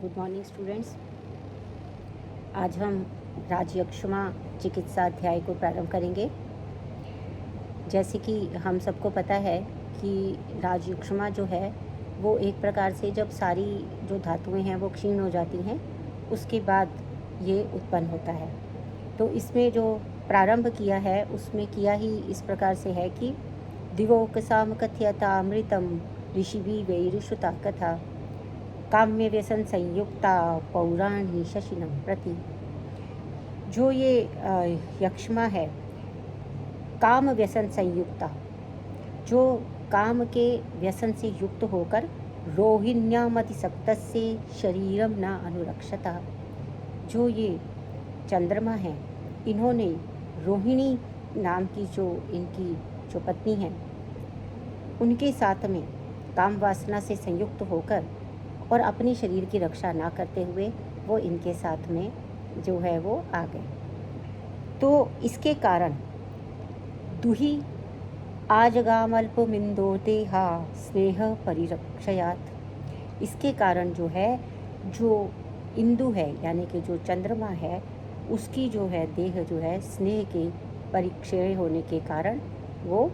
Good morning students. आज हम राजयक्ष्मा चिकित्सा अध्याय को प्रारंभ करेंगे। जैसे कि हम सबको पता है कि राजयक्ष्मा जो है वो एक प्रकार से जब सारी जो धातुएं हैं वो क्षीण हो जाती हैं उसके बाद ये उत्पन्न होता है। तो इसमें जो प्रारंभ किया है उसमें किया ही इस प्रकार से है कि दिवोकसाम कथ्यता अमृतम ऋषिवी वैरुषुता कथा काम्य व्यसन संयुक्ता पौराणी शशिनम प्रति। जो ये यक्ष्मा है काम व्यसन संयुक्ता, जो काम के व्यसन से युक्त होकर रोहिण्यामतिसक्तस्य शरीरम न अनुरक्षता, जो ये चंद्रमा है इन्होंने रोहिणी नाम की जो इनकी जो पत्नी है उनके साथ में काम वासना से संयुक्त होकर और अपने शरीर की रक्षा ना करते हुए वो इनके साथ में जो है वो आ गए। तो इसके कारण दुही आजगामल्पमिंदो देहा स्नेह परिरक्षयात, इसके कारण जो है जो इंदु है यानी कि जो चंद्रमा है उसकी जो है देह जो है स्नेह के परिक्षय होने के कारण वो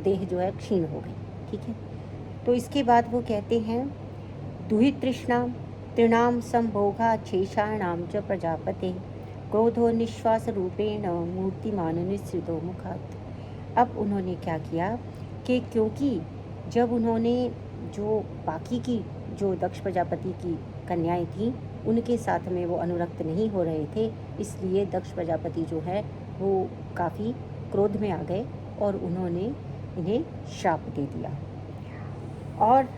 देह जो है क्षीण हो गई। ठीक है, तो इसके बाद वो कहते हैं दुहि तृष्णा तृणाम संभोगा शेषाणाम च प्रजापते क्रोधो निश्वास रूपेण मूर्तिमान निश्चितो मुखात। अब उन्होंने क्या किया कि क्योंकि जब उन्होंने जो बाकी की जो दक्ष प्रजापति की कन्याएं थीं उनके साथ में वो अनुरक्त नहीं हो रहे थे, इसलिए दक्ष प्रजापति जो है वो काफ़ी क्रोध में आ गए और उन्होंने इन्हें श्राप दे दिया। और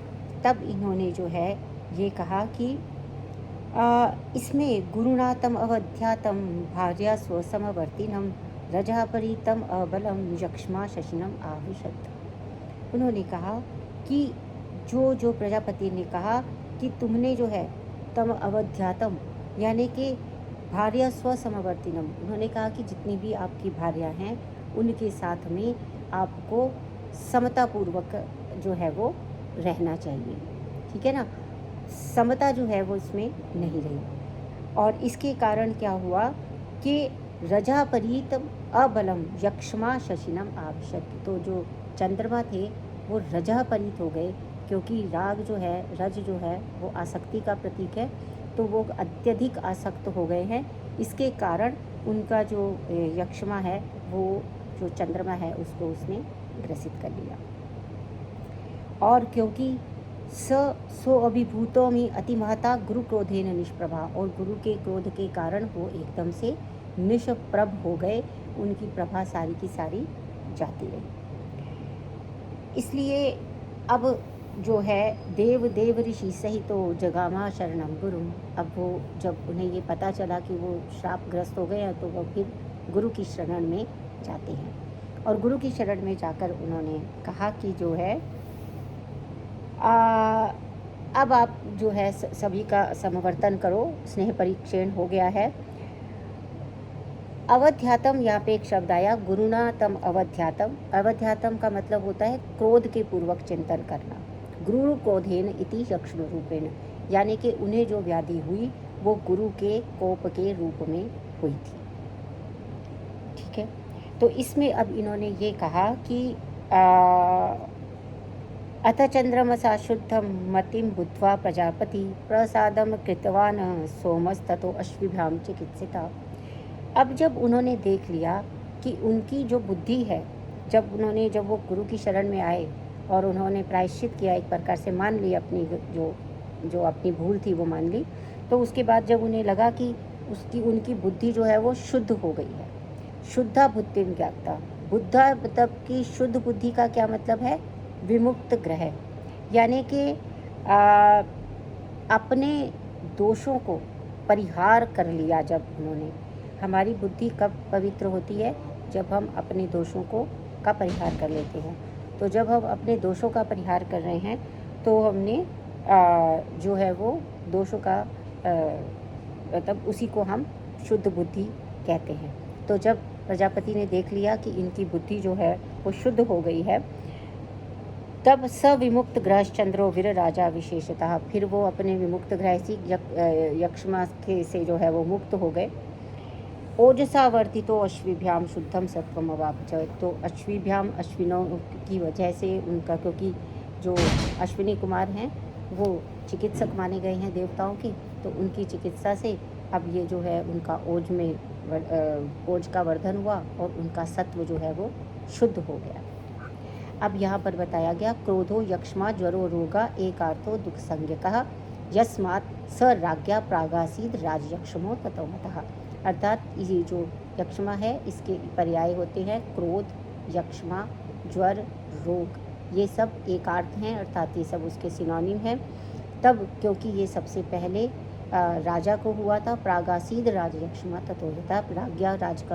तब इन्होंने जो है ये कहा कि इसमें गुरुनातम अवध्यातम भार्या स्वसमवर्तिनम रजापरीतम अबलम यक्ष्मा शशिनम आविशत। उन्होंने कहा कि जो प्रजापति ने कहा कि तुमने जो है तम अवध्यातम यानी कि भार्या स्वसमवर्तिनम, उन्होंने कहा कि जितनी भी आपकी भार्या हैं उनके साथ में आपको समतापूर्वक जो है वो रहना चाहिए। ठीक है ना, समता जो है वो इसमें नहीं रही। और इसके कारण क्या हुआ कि रजापरीतम अबलम यक्ष्मा शशिनम आविशत, तो जो चंद्रमा थे वो रजापरीत हो गए, क्योंकि राग जो है रज जो है वो आसक्ति का प्रतीक है, तो वो अत्यधिक आसक्त हो गए हैं। इसके कारण उनका जो यक्ष्मा है वो जो चंद्रमा है उसको उसने ग्रसित कर लिया। और क्योंकि सो अभिभूतों में अतिमहता गुरु क्रोधेन निष्प्रभा, और गुरु के क्रोध के कारण वो एकदम से निष्प्रभ हो गए, उनकी प्रभा सारी की सारी जाती रही। इसलिए अब जो है देव ऋषि सहित तो जगामा शरणम गुरु, अब वो जब उन्हें ये पता चला कि वो श्रापग्रस्त हो गए हैं तो वो फिर गुरु की शरण में जाते हैं। और गुरु की शरण में जाकर उन्होंने कहा कि जो है अब आप जो है सभी का समवर्तन करो, स्नेह परिक्षेण हो गया है। अवध्यातम, यहाँ पे एक शब्द आया गुरुना तम अवध्यातम। अवध्यातम का मतलब होता है क्रोध के पूर्वक चिंतन करना। गुरु क्रोधेन इति यक्ष्म रूपेण, यानी कि उन्हें जो व्याधि हुई वो गुरु के कोप के रूप में हुई थी। ठीक है, तो इसमें अब इन्होंने ये कहा कि अथ चंद्रमसा शुद्धम मतिम बुद्ध्वा प्रजापति प्रसादम कृतवान सोमस्ततो अश्विभ्याम चिकित्सिता। अब जब उन्होंने देख लिया कि उनकी जो बुद्धि है, जब वो गुरु की शरण में आए और उन्होंने प्रायश्चित किया, एक प्रकार से मान ली अपनी जो अपनी भूल थी वो मान ली, तो उसके बाद जब उन्हें लगा कि उनकी बुद्धि जो है वो शुद्ध हो गई है, शुद्धा बुद्धि ज्ञाता, बुद्धा मतलब कि शुद्ध बुद्धि का क्या मतलब है, विमुक्त ग्रह, यानी कि अपने दोषों को परिहार कर लिया। जब उन्होंने, हमारी बुद्धि कब पवित्र होती है, जब हम अपने दोषों का परिहार कर लेते हैं। तो जब हम अपने दोषों का परिहार कर रहे हैं तो हमने जो है वो दोषों का मतलब उसी को हम शुद्ध बुद्धि कहते हैं। तो जब प्रजापति ने देख लिया कि इनकी बुद्धि जो है वो शुद्ध हो गई है तब सविमुक्त ग्रह चंद्रो वीर राजा विशेषतः, फिर वो अपने विमुक्त ग्रह से यक्षमा के से जो है वो मुक्त हो गए। ओजसावर्तितो अश्विभ्याम शुद्धम सत्वम अवाप्त, तो अश्विभ्याम अश्विनों की वजह से उनका, क्योंकि जो अश्विनी कुमार हैं वो चिकित्सक माने गए हैं देवताओं के, तो उनकी चिकित्सा से अब ये जो है उनका ओज का वर्धन हुआ और उनका सत्व जो है वो शुद्ध हो गया। अब यहाँ पर बताया गया क्रोधो यक्ष्मा ज्वरो रोगा एकार्थो दुख संज्ञकः यस्मात् स राज्ञा प्रागासीद राजयक्षमो ततोमतः, अर्थात ये जो यक्ष्मा है इसके पर्याय होते हैं क्रोध, यक्ष्मा, ज्वर, रोग, ये सब एकार्थ हैं, अर्थात ये सब उसके सिनोनिम हैं। तब क्योंकि ये सबसे पहले राजा को हुआ था, प्रागासीद राजयक्षमा ततोयता,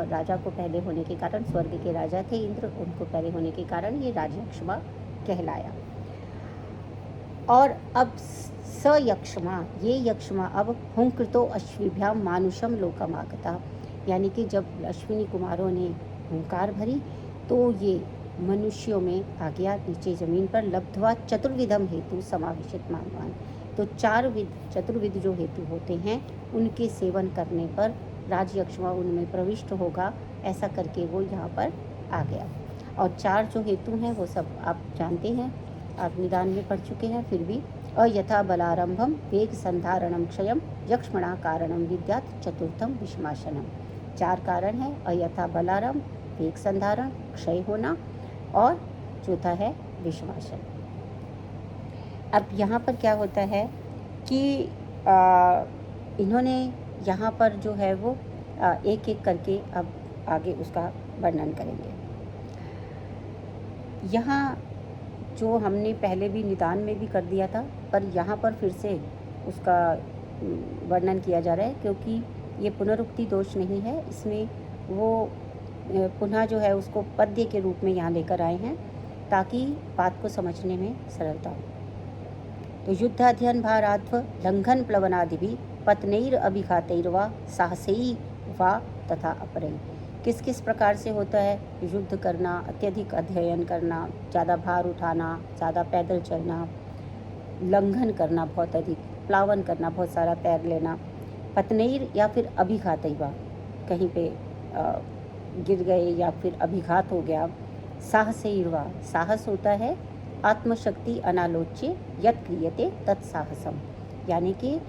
राजा को पहले होने के कारण, स्वर्ग के राजा थे इंद्र, उनको पहले होने के कारण ये राजयक्षमा कहलाया। और अब स यक्षमा, ये यक्षमा अब हुंकृतो अश्विभ्याम मानुषम लोकमागता, यानी कि जब अश्विनी कुमारों ने हुंकार भरी तो ये मनुष्यों में आ गया नीचे ज़मीन पर। लब्ध्वा चतुर्विधम हेतु समावेशित मानवान, तो चतुर्विध जो हेतु होते हैं उनके सेवन करने पर राजयक्षमा उनमें प्रविष्ट होगा, ऐसा करके वो यहाँ पर आ गया। और 4 जो हेतु हैं वो सब आप जानते हैं, आप निदान में पढ़ चुके हैं, फिर भी अयथा बलारंभम वेग संधारणम क्षयम यक्ष्मणा कारणम विद्यात चतुर्थम विषमाशनम। 4 कारण हैं, अयथा बलारंभ, वेग संधारण, क्षय होना और चौथा है विषमाशन। अब यहाँ पर क्या होता है कि इन्होंने यहाँ पर जो है वो एक एक करके अब आगे उसका वर्णन करेंगे। यहाँ जो हमने पहले भी निदान में भी कर दिया था, पर यहाँ पर फिर से उसका वर्णन किया जा रहा है, क्योंकि ये पुनरुक्ति दोष नहीं है, इसमें वो पुनः जो है उसको पद्य के रूप में यहाँ लेकर आए हैं ताकि बात को समझने में सरलता हो। तो युद्धाध्ययन भाराध्व लंघन प्लवनादिभि पत्नैर अभिघातैर्वा साहसैः वा तथा अपरैः, किस किस प्रकार से होता है युद्ध करना, अत्यधिक अध्ययन करना, ज़्यादा भार उठाना, ज़्यादा पैदल चलना, लंघन करना बहुत अधिक, प्लावन करना बहुत सारा तैर लेना, पत्नैर या फिर अभिघातैर्वा कहीं पे गिर गए या फिर अभिघात हो गया, साहसैर्वा साहस होता है आत्मशक्ति अनालोच्य यत् क्रियते तत्साहसम, यानी कि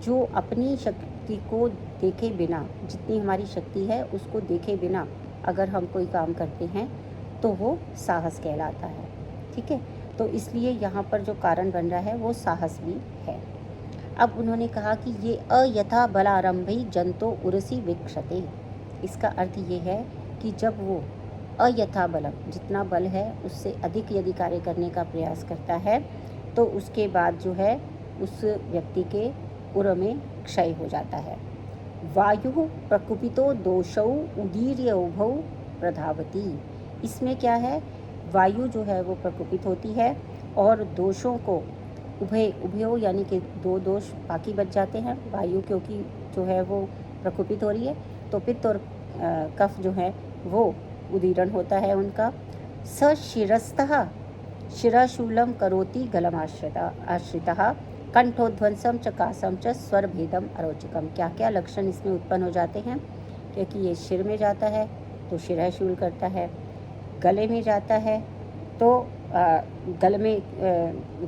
जो अपनी शक्ति को देखे बिना, जितनी हमारी शक्ति है उसको देखे बिना अगर हम कोई काम करते हैं तो वो साहस कहलाता है। ठीक है, तो इसलिए यहाँ पर जो कारण बन रहा है वो साहस भी है। अब उन्होंने कहा कि ये अयथा बलारंभी जंतो उरसी विक्षते, इसका अर्थ ये है कि जब वो अयथा बलम, जितना बल है उससे अधिक यदि कार्य करने का प्रयास करता है तो उसके बाद जो है उस व्यक्ति के उर में क्षय हो जाता है। वायु प्रकुपितो दोषौ उदीर्य उभौ प्रधावती, इसमें क्या है, वायु जो है वो प्रकुपित होती है और दोषों को उभयो यानी कि 2 दोष बाकी बच जाते हैं। वायु क्योंकि जो है वो प्रकुपित हो रही है तो पित्त और कफ जो है वो उदीरण होता है उनका। स शिरस्तः शिराशूलम करोति गलमाश्रितः कंठोध्वंसम च कासम च स्वर भेदम अरोचकम, क्या क्या लक्षण इसमें उत्पन्न हो जाते हैं, क्योंकि ये सिर में जाता है तो शिराशूल करता है, गले में जाता है तो गले में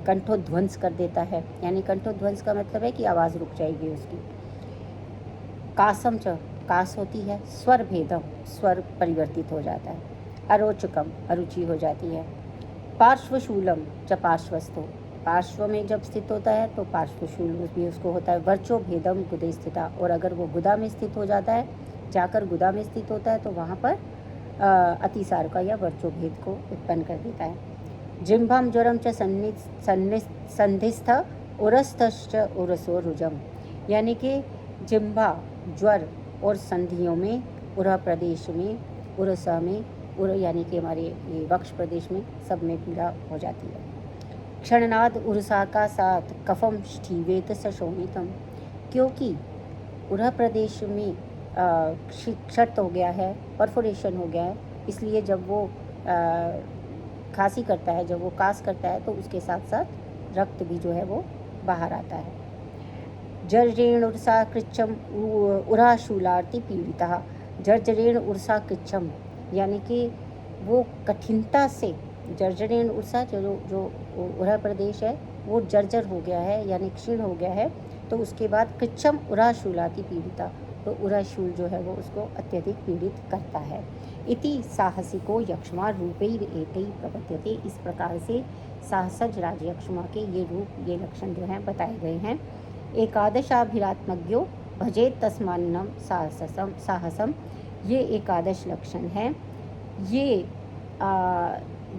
कंठोध्वंस कर देता है, यानी कंठोध्वंस का मतलब है कि आवाज़ रुक जाएगी उसकी। कासम च कास होती है, स्वर भेदम स्वर परिवर्तित हो जाता है, अरोचकम अरुचि हो जाती है, पार्श्वशूलम च पार्श्वस्थो, पार्श्व में जब स्थित होता है तो पार्श्वशूल भी उसको होता है, वर्चो भेदम गुदे स्थिता, और अगर वो गुदा में स्थित हो जाता है, जाकर गुदा में स्थित होता है तो वहाँ पर अतिसार का या वर्चो भेद को उत्पन्न कर देता है। जिम्भम ज्वरम च संधिस्थ उरस्थश्च उरसो रुजम, यानी कि जिम्भा ज्वर और संधियों में, उरा प्रदेश में, उरसा में, उर यानी कि हमारे ये वक्ष प्रदेश में सब में पीड़ा हो जाती है। क्षणनाद उर्सा का साथ कफम स्टीवेत सशोमितम, क्योंकि उरा प्रदेश में क्षत हो गया है, परफोरेशन हो गया है, इसलिए जब वो खांसी करता है, जब वो कास करता है तो उसके साथ साथ रक्त भी जो है वो बाहर आता है। जर्जरेण उर्सा कृच्छम उराशूलार्ति पीड़िता। जर्जरेण उर्सा कृच्छम यानी कि वो कठिनता से, जर्जरेण उर्सा जो उरा प्रदेश है वो जर्जर हो गया है यानी क्षीण हो गया है। तो उसके बाद कृच्छम उराशूलाति पीड़िता, तो उराशूल जो है वो उसको अत्यधिक पीड़ित करता है। इति साहसिको यक्ष्मा रूपैर एतै प्रपद्यते। इस प्रकार से साहसज राजयक्ष्मा के ये रूप, ये लक्षण जो हैं बताए गए हैं। एकादशाभिरात्मज्ञो भजेत तस्मान्नम साहसम, ये एकादश लक्षण हैं। ये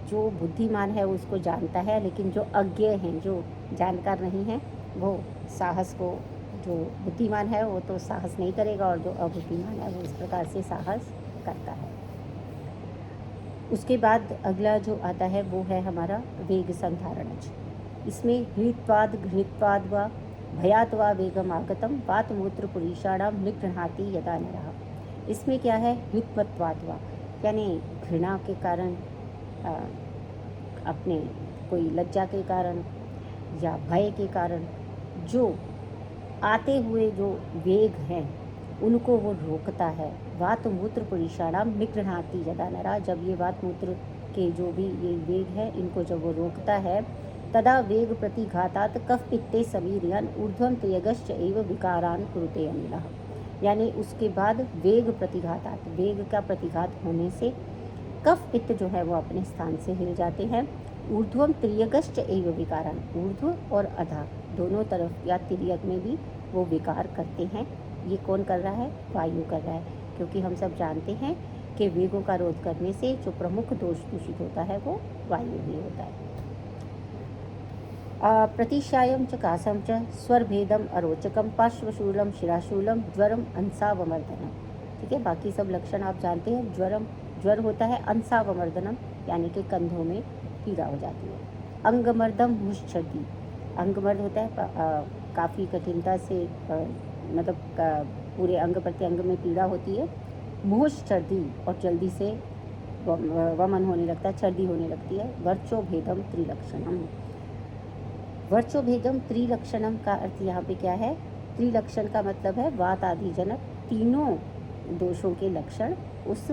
जो बुद्धिमान है उसको जानता है, लेकिन जो अज्ञ हैं, जो जानकार नहीं है, वो साहस को, जो बुद्धिमान है वो तो साहस नहीं करेगा और जो अबुद्धिमान है वो इस प्रकार से साहस करता है। उसके बाद अगला जो आता है वो है हमारा वेग संधारणज। इसमें हृत्वाद घृत्वाद व भयात व वेगम आगतम वात मूत्र पुरीषाणाम निगृहाति यदा नरः। इसमें क्या है, हृत्वत्वाद व यानी घृणा के कारण, अपने कोई लज्जा के कारण या भय के कारण जो आते हुए जो वेग हैं उनको वो रोकता है। वात मूत्र पुरीषाणाम निगृहाति यदा नरः, जब ये वात मूत्र के जो भी ये वेग है इनको जब वो रोकता है, तदा वेग प्रतिघातात कफ पित्ते समीरयन ऊर्ध्वं त्रियगश्च एव विकारान कुरुते अनिलः। यानी उसके बाद वेग प्रतिघातात, वेग का प्रतिघात होने से कफ पित्त जो है वो अपने स्थान से हिल जाते हैं। ऊर्ध्वम त्रियगश्च एव विकारान, ऊर्ध्व और अधा दोनों तरफ या तिर्यक में भी वो विकार करते हैं। ये कौन कर रहा है, वायु कर रहा है, क्योंकि हम सब जानते हैं कि वेगों का रोध करने से जो प्रमुख दोष दूषित होता है वो वायु ही होता है। प्रतिशायम च कासम च स्वरभेदम अरोचकम पार्श्वशूलम शिराशूलम ज्वरम अंसावमर्दनम। ठीक है, बाकी सब लक्षण आप जानते हैं। ज्वर होता है अंसावमर्दनम यानी कि कंधों में पीड़ा हो जाती है। अंगमर्दम मुश्चर्दी, अंगमर्द होता है काफ़ी कठिनता से, मतलब पूरे अंग प्रत्यंग में पीड़ा होती है। मुश्चर्दी और जल्दी से वमन होने लगता है, छर्दी होने लगती है। वर्चो भेदम त्रिलक्षणम, वर्चो भेदम त्रिलक्षणम का अर्थ यहाँ पे क्या है, त्रिलक्षण का मतलब है वात आदि जनक तीनों दोषों के लक्षण उस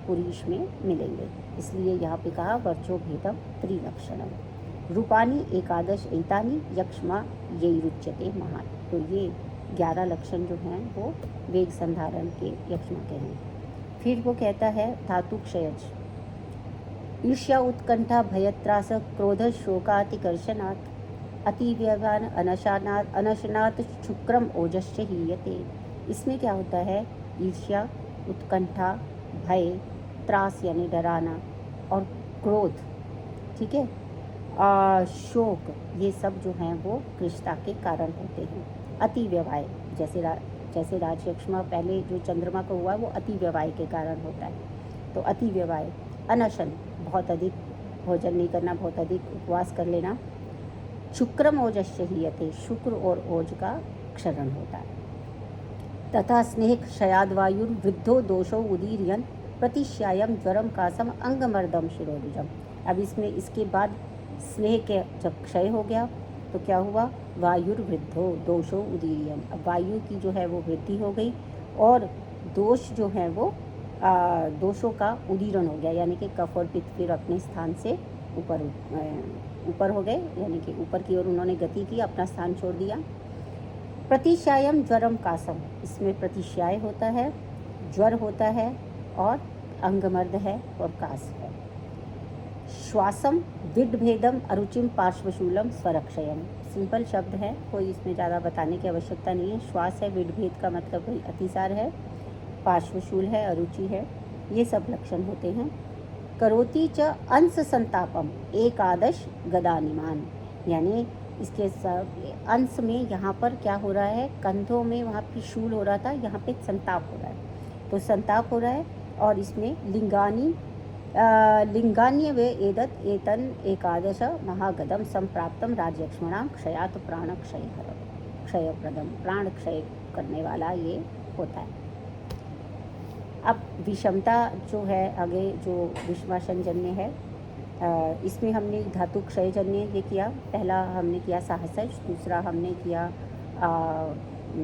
पुरुष में मिलेंगे, इसलिए यहाँ पे कहा वर्चो भेदम त्रिलक्षणम। रूपानी एकादश एतानी यक्ष्मा यही रुच्यते महान। तो ये 11 लक्षण जो हैं वो वेग संधारण के यक्ष्मा के हैं। फिर वो कहता है धातु क्षयज, ईर्ष्या उत्कंठा भयत्रास क्रोध शोकातिकर्षणात् अतिव्यवान अनशनात् शुक्रम ओजश्च हीयते। इसमें क्या होता है, ईर्ष्या, उत्कंठा, भय, त्रास यानी डराना और क्रोध, ठीक है, शोक, ये सब जो हैं वो कृष्णता के कारण होते हैं। अति व्यवाय, जैसे राजयक्ष्मा पहले जो चंद्रमा को हुआ वो अति व्यवाय के कारण होता है। तो अति व्यवाय, अनशन, बहुत अधिक भोजन नहीं करना, बहुत अधिक उपवास कर लेना। शुक्रम ओजश्च हीयते, शुक्र और ओज का क्षरण होता है। तथा स्नेह क्षयाद्वायुर्वृद्धो दोषो उदीर्यन प्रतिश्यायम ज्वरम कासम अंगमर्दम शिरोरुजम। अब इसके बाद स्नेह के जब क्षय हो गया तो क्या हुआ, वायुर्वृद्धो दोषो उदीर्यन, अब वायु की जो है वो वृद्धि हो गई और दोष जो है वो दोषों का उदीरण हो गया, यानी कि कफ और पित्त फिर अपने स्थान से ऊपर हो गए, यानी कि ऊपर की ओर उन्होंने गति की, अपना स्थान छोड़ दिया। प्रतिशायम ज्वरम कासम, इसमें प्रतिशाय होता है, ज्वर होता है और अंगमर्द है और कास है। श्वासम विडभेदम अरुचिम पार्श्वशूलम स्वरक्षयम, सिंपल शब्द है, कोई इसमें ज़्यादा बताने की आवश्यकता नहीं है। श्वास है, विडभेद का मतलब कोई अतिसार है, पार्श्वशूल है, अरुचि है, ये सब लक्षण होते हैं। करोति च अंश संतापम एकादश गदानिमान, यानी इसके अंश में यहाँ पर क्या हो रहा है, कंधों में वहाँ पे शूल हो रहा था, यहाँ पे संताप हो रहा है, तो संताप हो रहा है। और इसमें लिंगान्य वे एदत एतन एकादश महागदम संप्राप्तम राजयक्ष्मणाम क्षयात प्राण क्षयप्रदम, प्राण क्षय करने वाला ये होता है। अब विषमता जो है, आगे जो विषमाशनजन्य है, इसमें हमने धातु क्षयजन्य ये किया, पहला हमने किया साहसज, दूसरा हमने किया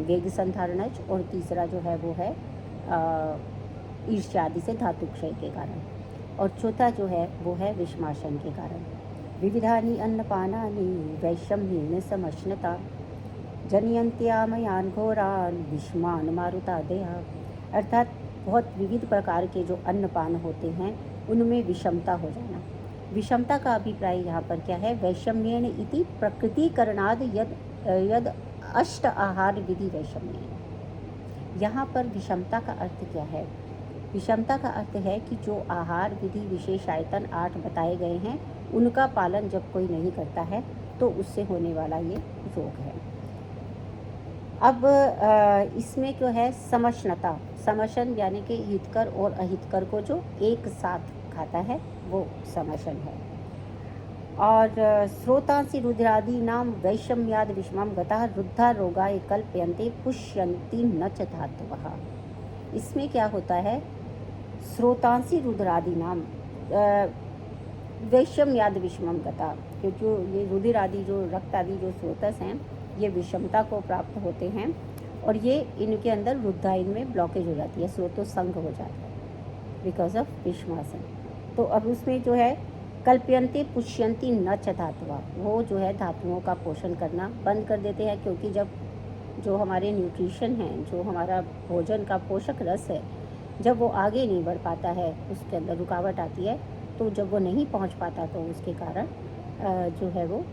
वेग संधारणज, और तीसरा जो है वो है ईर्ष्या आदि से धातु क्षय के कारण, और चौथा जो है वो है विषमाशन के कारण। विविधानि अन्नपानानि वैषम्येन समश्नता जनयन्त्यामयान घोरान विषमान मारुतादया। अर्थात बहुत विविध प्रकार के जो अन्नपान होते हैं उनमें विषमता हो जाना। विषमता का अभिप्राय यहाँ पर क्या है? वैषम्येन इति प्रकृतिकरणाद यद अष्ट आहार विधि वैषम्येन। यहाँ पर विषमता का अर्थ क्या है? विषमता का अर्थ है कि जो आहार विधि विशेष आयतन 8 बताए गए हैं उनका पालन जब कोई नहीं करता है तो उससे होने वाला ये रोग है। अब इसमें जो है समशनता, समशन यानी कि हितकर और अहितकर को जो एक साथ खाता है वो समशन है। और स्रोतांसि रुद्रादि नाम वैषम्याद विषमम गतः रुद्धा रोगाय कल्पयन्ते पुष्यन्ति न च धातवः। इसमें क्या होता है? स्रोतांसि रुद्रादि नाम वैषम्याद विषमम गता, जो ये रुधिर आदि जो रक्त आदि जो स्रोतस हैं ये विषमता को प्राप्त होते हैं और ये इनके अंदर रुद्धाइन में ब्लॉकेज हो जाती है, स्रोतोसंग हो जाता है बिकॉज ऑफ विषमासन। तो अब उसमें जो है कल्पयन्ते पुष्यन्ति न च धातवा, वो जो है धातुओं का पोषण करना बंद कर देते हैं, क्योंकि जब जो हमारे न्यूट्रिशन हैं, जो हमारा भोजन का पोषक रस है, जब वो आगे नहीं बढ़ पाता है, उसके अंदर रुकावट आती है, तो जब वो नहीं पहुंच पाता तो उसके कारण जो है वो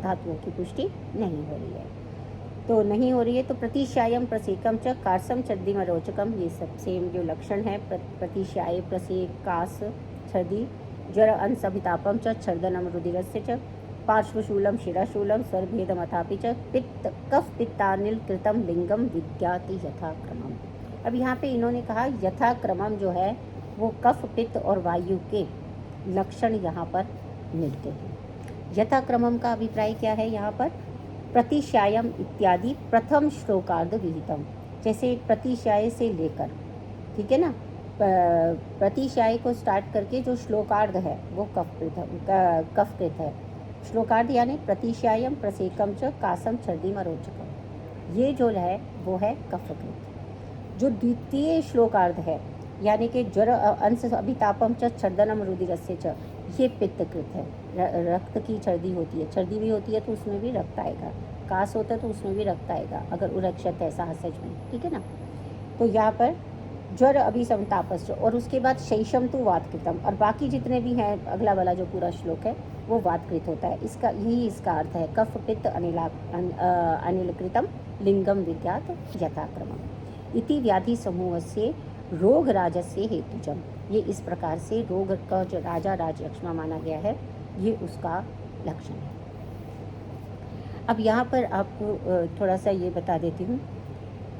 धातुओं की पुष्टि नहीं हो रही है। तो नहीं हो रही है तो प्रतिश्यायम प्रसेकम च कारसम छर्दिम रोचकम, ये सब सेम जो लक्षण है, प्रतिश्याय प्रसेक कास छर्दी ज्वर अंसभितापम च छर्दनम रुधिरस्य च पार्श्वशूलम शिराशूलम स्वरभेदमथापि च पित्त कफ पित्तानिल कृतम लिंगम विद्याति यथाक्रमम। अब यहाँ पे इन्होंने कहा यथाक्रमम जो है वो कफ पित्त और वायु के लक्षण यहाँ पर मिलते हैं। यथाक्रमम का अभिप्राय क्या है? यहाँ पर प्रतिश्यायम इत्यादि प्रथम श्लोकार्ध विहितम, जैसे प्रतिश्याय से लेकर, ठीक है ना, प्रतिश्याय को स्टार्ट करके जो श्लोकार्ध है वो कफकृत है। श्लोकार्ध यानी प्रतिश्यायम प्रसेकम च कासम छर्दिम रोचकम, ये जो है वो है कफकृत। जो द्वितीय श्लोकार्ध है यानी कि ज्वर अंश अभितापम च छर्दनम रुधिरस्य च, ये पित्तकृत है। रक्त की छर्दी होती है, छर्दी भी होती है तो उसमें भी रक्त आएगा, कास होता है तो उसमें भी रक्त आएगा अगर उरक्षत है सहसज में, ठीक है ना। तो यहाँ पर ज्वर अभिसमतापस्य और उसके बाद शैशम तो वातकृतम, और बाकी जितने भी हैं अगला वाला जो पूरा श्लोक है वो वातकृत होता है। इसका यही इसका अर्थ है कफ पित्त अनिलकृतम लिंगम विद्यात यथाक्रमम इति व्याधि समूह से रोग राजस्य हेतुजम। ये इस प्रकार से रोग का जो राजा राजलक्ष्मा माना गया है ये उसका लक्षण है। अब यहाँ पर आपको थोड़ा सा ये बता देती हूँ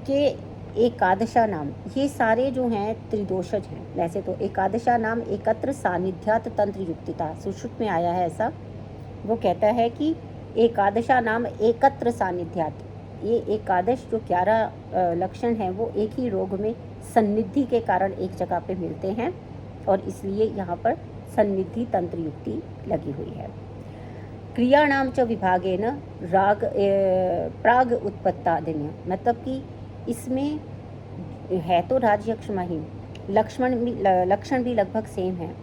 कि एकादशा नाम ये सारे जो हैं त्रिदोषज हैं। वैसे तो एकादशा नाम एकत्र सानिध्यात तंत्र युक्तिता, सुश्रुत में आया है ऐसा। वो कहता है कि एकादशा नाम एकत्र सानिध्यात, ये एकादश जो 11 लक्षण हैं वो एक ही रोग में सन्निधि के कारण एक जगह पे मिलते हैं और इसलिए यहाँ पर सन्निधि तंत्र युक्ति लगी हुई है। क्रियाणाम च विभागेन राग प्राग उत्पत्तादिन्य, मतलब कि इसमें है तो राजयक्ष्मा ही, लक्षण भी लगभग सेम है,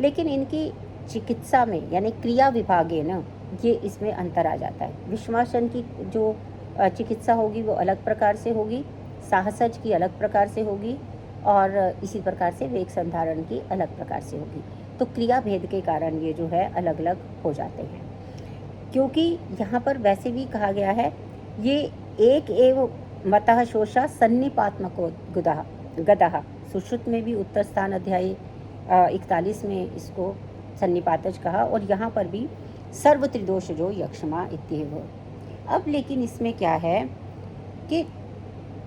लेकिन इनकी चिकित्सा में यानी क्रिया विभागेन ये इसमें अंतर आ जाता है। विषमासन की जो चिकित्सा होगी वो अलग प्रकार से होगी, साहसज की अलग प्रकार से होगी और इसी प्रकार से वेग संधारण की अलग प्रकार से होगी। तो क्रिया भेद के कारण ये जो है अलग अलग हो जाते हैं, क्योंकि यहाँ पर वैसे भी कहा गया है ये एक एव मतः शोषा सन्निपात्मको गदः, सुश्रुत में भी उत्तर स्थान अध्याय 41 में इसको सन्निपातज कहा और यहाँ पर भी सर्व त्रिदोष जो यक्षमा इत्येव। अब लेकिन इसमें क्या है कि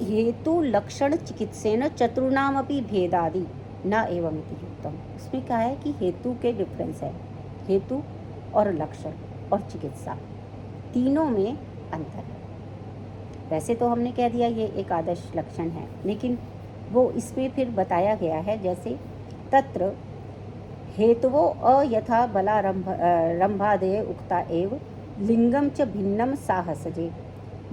हेतु लक्षण चिकित्सेन चतुर्णामपि भेदादि न एवं इति युक्तम। इसमें क्या है कि हेतु के डिफरेंस है, हेतु और लक्षण और चिकित्सा तीनों में अंतर है। वैसे तो हमने कह दिया ये एकादश लक्षण है, लेकिन वो इसमें फिर बताया गया है जैसे तत्र हेतवो अयथा बलारंभादय उक्ता एव लिंगम च भिन्नम साहसजे।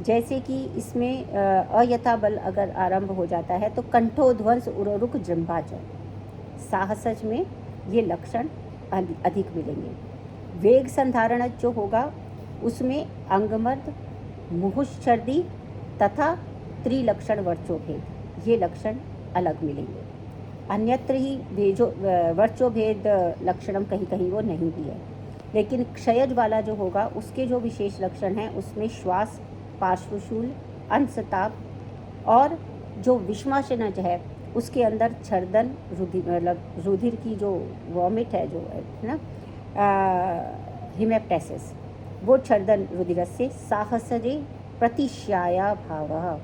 जैसे कि इसमें अयथा बल अगर आरंभ हो जाता है तो कंठोध्वंस उरोरुक जृंभाच, साहसज में ये लक्षण अधिक मिलेंगे। वेग संधारण जो होगा उसमें अंगमर्द, मुहुश्चर्दी तथा त्रिलक्षण वर्चोभेद, ये लक्षण अलग मिलेंगे। अन्यत्र ही वर्चोभेद लक्षणम कहीं कहीं वो नहीं भी है। लेकिन क्षयज वाला जो होगा उसके जो विशेष लक्षण हैं उसमें श्वास, पार्श्वशूल, अंशताप और जो विषमाशनज है उसके अंदर छर्दन, रुधिर की जो वॉमिट है जो है ना, हिमेप्टेसिस, वो छर्दन रुधिर से। साहसजे प्रतिश्याया भाव,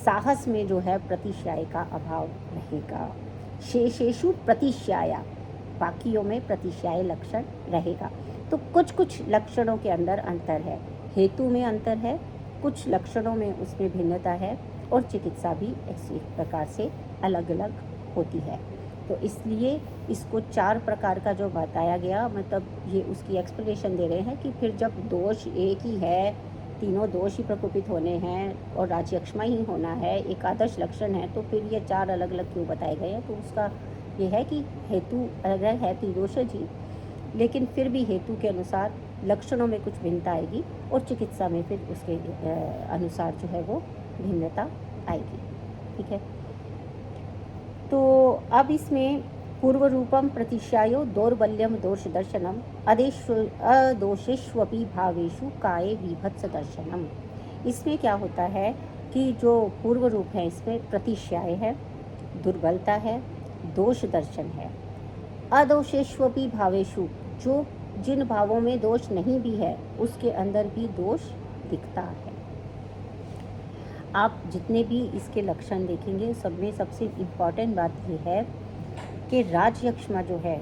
साहस में जो है प्रतिश्याय का अभाव रहेगा। शेषेषु प्रतिश्याया, बाकियों में प्रतिश्याय लक्षण रहेगा। तो कुछ कुछ लक्षणों के अंदर अंतर है, हेतु में अंतर है, कुछ लक्षणों में उसमें भिन्नता है और चिकित्सा भी इसी प्रकार से अलग अलग होती है। तो इसलिए इसको 4 प्रकार का जो बताया गया, मतलब ये उसकी एक्सप्लेनेशन दे रहे हैं कि फिर जब दोष एक ही है, तीनों दोष ही प्रकोपित होने हैं और राज्यक्षमा ही होना है, एकादश लक्षण है, तो फिर ये 4 अलग अलग क्यों बताए गए हैं। तो उसका ये है कि हेतु अलग है त्रिदोष जी, लेकिन फिर भी हेतु के अनुसार लक्षणों में कुछ भिन्नता आएगी और चिकित्सा में फिर उसके अनुसार जो है वो भिन्नता आएगी। ठीक है, तो अब इसमें पूर्व रूपम प्रतिश्यायो दौर्बल्यम दोष दर्शनम अदोषेष्वपि भावेषु काये विभत्स दर्शनम। इसमें क्या होता है कि जो पूर्व रूप है इसमें प्रतिश्याय है, दुर्बलता है, दोष दर्शन है। अदोषेष्वपि भावेषु, जो जिन भावों में दोष नहीं भी है उसके अंदर भी दोष दिखता है। आप जितने भी इसके लक्षण देखेंगे सब में सबसे इम्पॉर्टेंट बात ये है कि राजयक्ष्मा जो है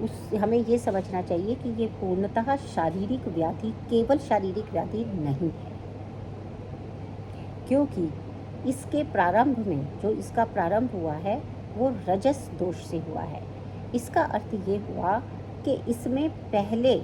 उस हमें ये समझना चाहिए कि ये पूर्णतः शारीरिक व्याधि, केवल शारीरिक व्याधि नहीं है, क्योंकि इसके प्रारंभ में जो इसका प्रारंभ हुआ है वो रजस दोष से हुआ है। इसका अर्थ ये हुआ कि इसमें पहले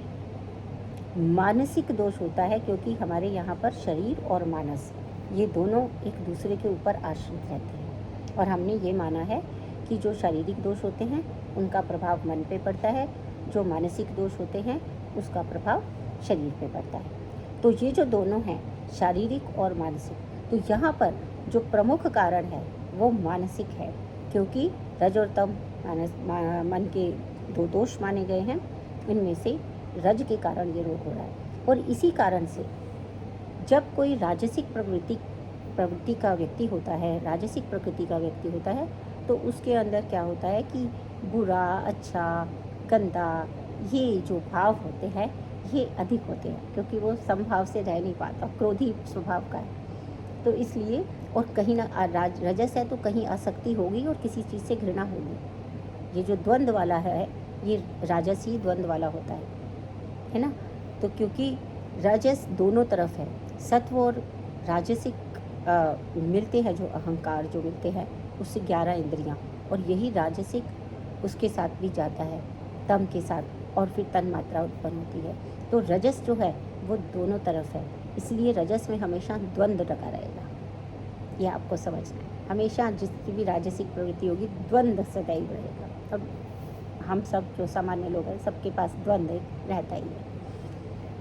मानसिक दोष होता है, क्योंकि हमारे यहाँ पर शरीर और मानस ये दोनों एक दूसरे के ऊपर आश्रित रहते हैं, और हमने ये माना है कि जो शारीरिक दोष होते हैं उनका प्रभाव मन पे पड़ता है, जो मानसिक दोष होते हैं उसका प्रभाव शरीर पे पड़ता है। तो ये जो दोनों हैं शारीरिक और मानसिक, तो यहाँ पर जो प्रमुख कारण है वो मानसिक है, क्योंकि रज और तम मन के 2 दोष माने गए हैं, इनमें से रज के कारण ये रोग हो रहा है। और इसी कारण से जब कोई राजसिक प्रवृत्ति का व्यक्ति होता है, राजसिक प्रकृति का व्यक्ति होता है, तो उसके अंदर क्या होता है कि बुरा, अच्छा, गंदा, ये जो भाव होते हैं ये अधिक होते हैं, क्योंकि वो समभाव से रह नहीं पाता, क्रोधी स्वभाव का है। तो इसलिए, और कहीं ना रजस है तो कहीं आसक्ति होगी और किसी चीज़ से घृणा होगी। ये जो द्वंद्व वाला है ये राजसी द्वंद्व वाला होता है ना। तो क्योंकि राजस दोनों तरफ है, सत्व और राजसिक मिलते हैं, जो अहंकार जो मिलते हैं उससे 11 इंद्रियां, और यही राजसिक उसके साथ भी जाता है, तम के साथ, और फिर तन मात्रा उत्पन्न होती है। तो रजस जो है वो दोनों तरफ है, इसलिए रजस में हमेशा द्वंद्व लगा रहेगा, ये आपको समझना है। हमेशा जिसकी भी राजसिक प्रवृत्ति होगी द्वंद्व सदैव रहेगा। अब हम सब जो सामान्य लोग हैं सबके पास द्वंद्व रहता ही है।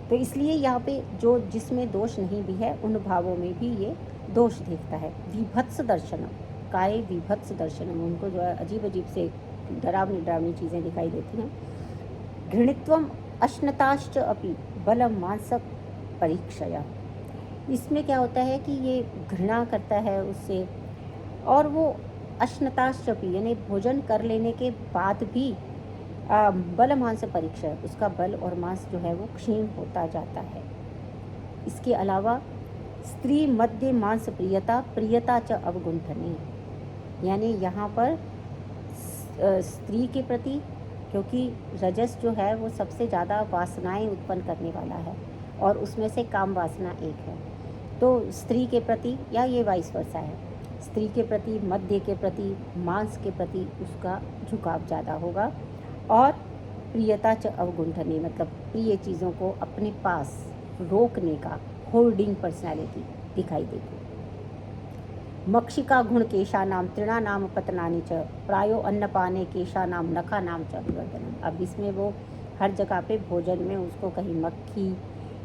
तो इसलिए यहाँ पे जो जिसमें दोष नहीं भी है उन भावों में भी ये दोष दिखता है। विभत्स दर्शनम, काय विभत्स दर्शनम, उनको जो है अजीब अजीब से डरावनी चीज़ें दिखाई देती हैं। घृणित्वम अश्नताश्च अपि बलम मांस परीक्षया, इसमें क्या होता है कि ये घृणा करता है उससे, और वो अश्नताश्च अपि यानी भोजन कर लेने के बाद भी बल मांस परीक्षा, उसका बल और मांस जो है वो क्षीण होता जाता है। इसके अलावा स्त्री मध्य मांस प्रियता च अवगुंठनी, यानी यहाँ पर स्त्री के प्रति, क्योंकि रजस जो है वो सबसे ज़्यादा वासनाएं उत्पन्न करने वाला है और उसमें से काम वासना एक है, तो स्त्री के प्रति, या ये वाइस वर्सा है, स्त्री के प्रति, मध्य के प्रति, मांस के प्रति उसका झुकाव ज़्यादा होगा। और प्रियता च अवगुंठने, मतलब प्रिय चीज़ों को अपने पास रोकने का होल्डिंग पर्सनैलिटी दिखाई देगी। मक्षिका गुण केशा नाम तृणा नाम पतनानि च प्रायो अन्नपाने केशा नाम नखा नाम च अभिवर्धनम। अब इसमें वो हर जगह पे भोजन में उसको कहीं मक्खी,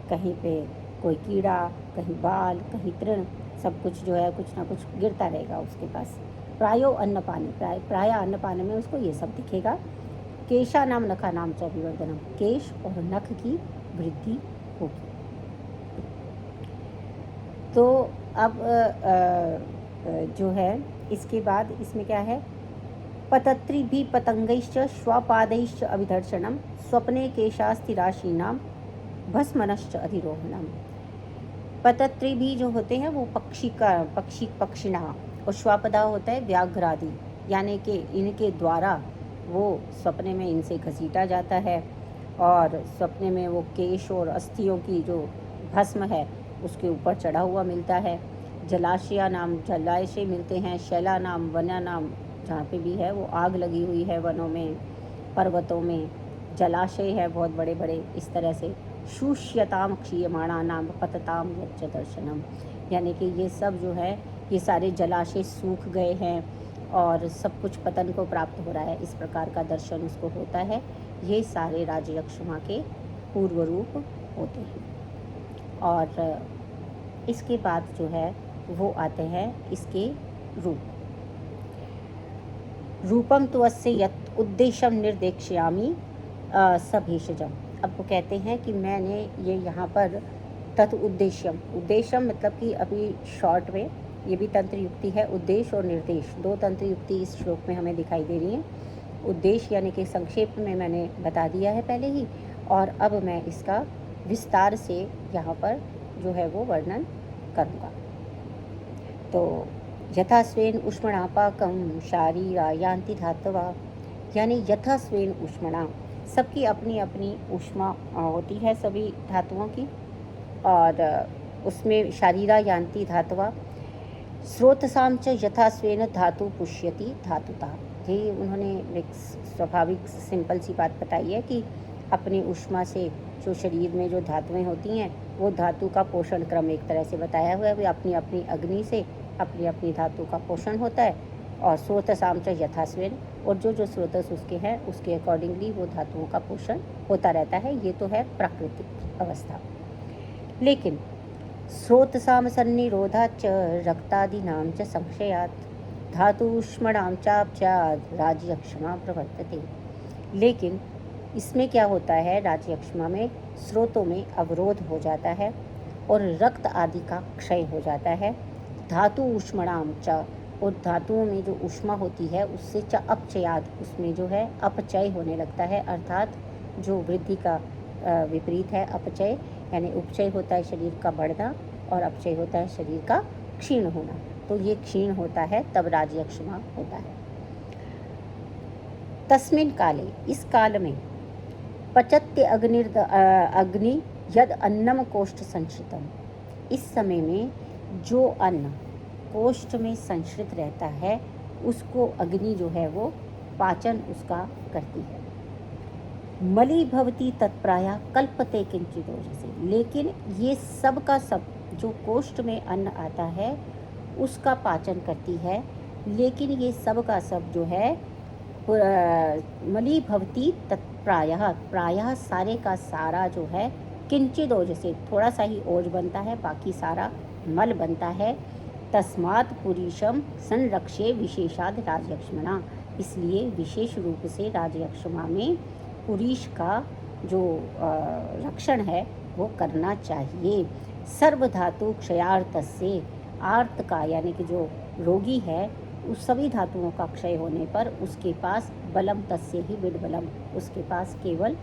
कहीं पे कोई कीड़ा, कहीं बाल, कहीं तृण, सब कुछ जो है कुछ ना कुछ गिरता रहेगा उसके पास। प्रायो अन्नपाने, प्राय अन्नपाने में उसको ये सब दिखेगा। केशा नाम नखा नाम च अभिवर्धनम, केश और नख की वृद्धि होगी। तो अब जो है इसके बाद इसमें क्या है, पतत्री भी पतंगैश्च श्वापादैश्च अभिदर्शनम स्वप्ने केशास्थिराशीनाम भस्मनश्च अधिरोहणम। पतत्री भी जो होते हैं वो पक्षिणा, और श्वापदा होता है व्याघ्र आदि, यानी कि इनके द्वारा वो सपने में इनसे घसीटा जाता है, और सपने में वो केश और अस्थियों की जो भस्म है उसके ऊपर चढ़ा हुआ मिलता है। जलाशय नाम जलाशय मिलते हैं, शैला नाम वना नाम, जहाँ पे भी है वो आग लगी हुई है वनों में, पर्वतों में जलाशय है बहुत बड़े बड़े, इस तरह से। शुष्यताम क्षीयमाणा नाम पतताम यच्च दर्शनम, यानी कि ये सब जो है ये सारे जलाशय सूख गए हैं और सब कुछ पतन को प्राप्त हो रहा है, इस प्रकार का दर्शन उसको होता है। ये सारे राजयक्षमा के पूर्व रूप होते हैं। और इसके बाद जो है वो आते हैं इसके रूप। रूपम तो अस्य यत् उद्देश्यम निर्देक्ष्यामि सभेषजम। अब वो कहते हैं कि मैंने ये यहाँ पर तत् उद्देश्यम, उद्देश्यम मतलब कि अभी शॉर्ट में ये भी तंत्र युक्ति है, उद्देश्य और निर्देश, दो तंत्र युक्ति इस श्लोक में हमें दिखाई दे रही हैं। उद्देश्य यानी कि संक्षेप में मैंने बता दिया है पहले ही, और अब मैं इसका विस्तार से यहाँ पर जो है वो वर्णन करूँगा। तो यथा स्वेन ऊष्मणापाकम शारीरा यान्ति धातवा, यानी यथा स्वेन ऊष्मणा, सबकी अपनी अपनी ऊष्मा होती है सभी धातुओं की, और उसमें शारीरा यान्ति धातवा स्रोतसाम च यथा स्वेन धातु पुष्यति धातुता। ये उन्होंने एक स्वाभाविक सिंपल सी बात बताई है कि अपनी ऊष्मा से जो शरीर में जो धातुएं होती हैं वो धातु का पोषण क्रम एक तरह से बताया हुआ है, वे अपनी अपनी अग्नि से अपनी अपनी धातु का पोषण होता है। और स्रोतसाम च यथा स्वेन, और जो जो स्रोतस उसके हैं उसके अकॉर्डिंगली वो धातुओं का पोषण होता रहता है। ये तो है प्राकृतिक अवस्था। लेकिन स्रोतसाम सन्निरोधाच्च रक्तादीनां च संशयात् धातुष्मणां चापचाद् राजयक्षमा प्रवर्तते। लेकिन इसमें क्या होता है, राजयक्षमा में स्रोतों में अवरोध हो जाता है और रक्त आदि का क्षय हो जाता है। धातु ऊष्मणां च, और धातुओं में जो ऊष्मा होती है उससे च अपचयाद, उसमें जो है अपचय होने लगता है, अर्थात जो वृद्धि का विपरीत है अपचय, यानी उपचय होता है शरीर का बढ़ना और अपचय होता है शरीर का क्षीण होना। तो ये क्षीण होता है तब राजयक्षमा होता है। तस्मिन् काले, इस काल में पचत्य अग्नि यद अन्नम कोष्ठ संश्रितम, इस समय में जो अन्न कोष्ठ में संश्रित रहता है उसको अग्नि जो है वो पाचन उसका करती है। मली भवती तत्प्राया कल्पते किंचित ओजसे, लेकिन ये सब का सब जो कोष्ठ में अन्न आता है उसका पाचन करती है, लेकिन ये सब का सब जो है मली भवती तत्प्रायः, प्रायः सारे का सारा जो है किंचित ओजसे, थोड़ा सा ही ओज बनता है, बाकी सारा मल बनता है। तस्मात् पुरीशम संरक्षे विशेषाद राजयक्ष्मणा, इसलिए विशेष रूप से राजयक्षमा में पुरीश का जो रक्षण है वो करना चाहिए। सर्वधातु क्षयार्थ से, आर्त का यानी कि जो रोगी है उस सभी धातुओं का क्षय होने पर उसके पास बलम तस्य ही विडबलम, उसके पास केवल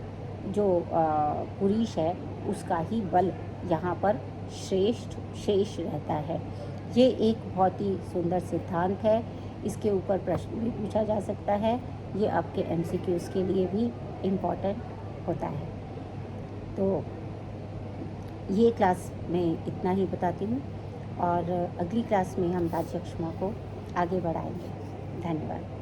जो पुरीश है उसका ही बल यहाँ पर श्रेष्ठ शेष रहता है। ये एक बहुत ही सुंदर सिद्धांत है, इसके ऊपर प्रश्न भी पूछा जा सकता है, ये आपके MCQs के लिए भी इम्पॉर्टेंट होता है। तो ये क्लास में इतना ही बताती हूँ, और अगली क्लास में हम राजयक्षमा को आगे बढ़ाएंगे। धन्यवाद।